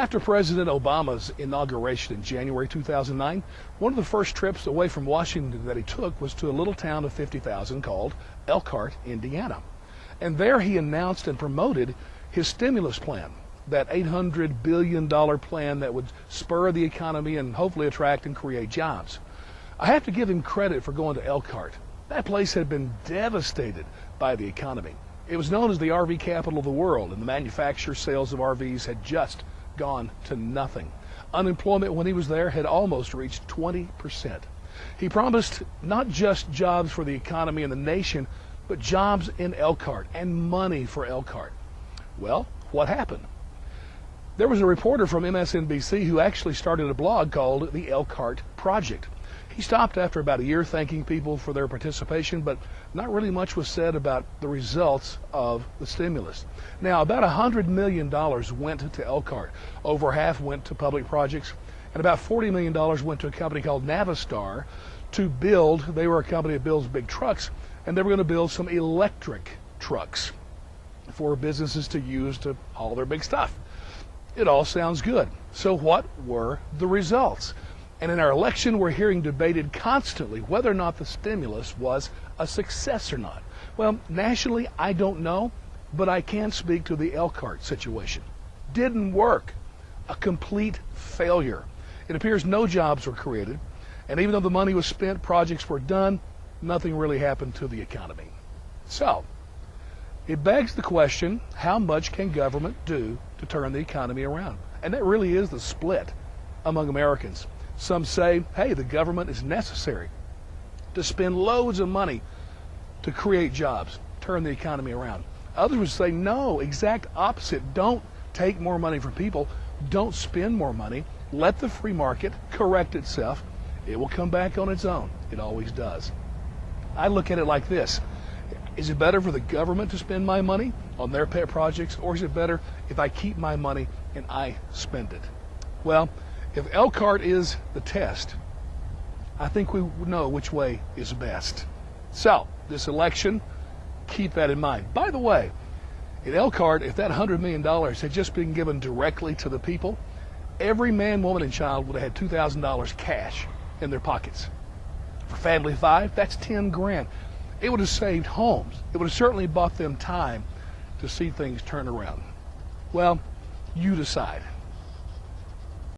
After President Obama's inauguration in January 2009, one of the first trips away from Washington that he took was to a little town of 50,000 called Elkhart, Indiana. And there he announced and promoted his stimulus plan, that $800 billion plan that would spur the economy and hopefully attract and create jobs. I have to give him credit for going to Elkhart. That place had been devastated by the economy. It was known as the RV capital of the world, and the manufacture sales of RVs had just gone to nothing. Unemployment when he was there had almost reached 20%. He promised not just jobs for the economy and the nation, but jobs in Elkhart and money for Elkhart. Well, what happened? There was a reporter from MSNBC who actually started a blog called the Elkhart Project. He stopped after about a year thanking people for their participation, but not really much was said about the results of the stimulus. Now, about $100 million went to Elkhart. Over half went to public projects, and about $40 million went to a company called Navistar to build. They were a company that builds big trucks, and they were going to build some electric trucks for businesses to use to haul their big stuff. It all sounds good. So what were the results? And in our election, we're hearing debated constantly whether or not the stimulus was a success or not. Well, nationally, I don't know, but I can speak to the Elkhart situation. Didn't work. A complete failure. It appears no jobs were created, and even though the money was spent, projects were done, nothing really happened to the economy. So, it begs the question, how much can government do to turn the economy around? And that really is the split among Americans. Some say, hey, the government is necessary to spend loads of money to create jobs, turn the economy around. Others would say, no, exact opposite. Don't take more money from people. Don't spend more money. Let the free market correct itself. It will come back on its own. It always does. I look at it like this. Is it better for the government to spend my money on their pet projects, or is it better if I keep my money and I spend it? Well, if Elkhart is the test, I think we know which way is best. So, this election, keep that in mind. By the way, in Elkhart, if that $100 million had just been given directly to the people, every man, woman, and child would have had $2,000 cash in their pockets. For family of 5, that's 10 grand. It would have saved homes. It would have certainly bought them time to see things turn around. Well, you decide.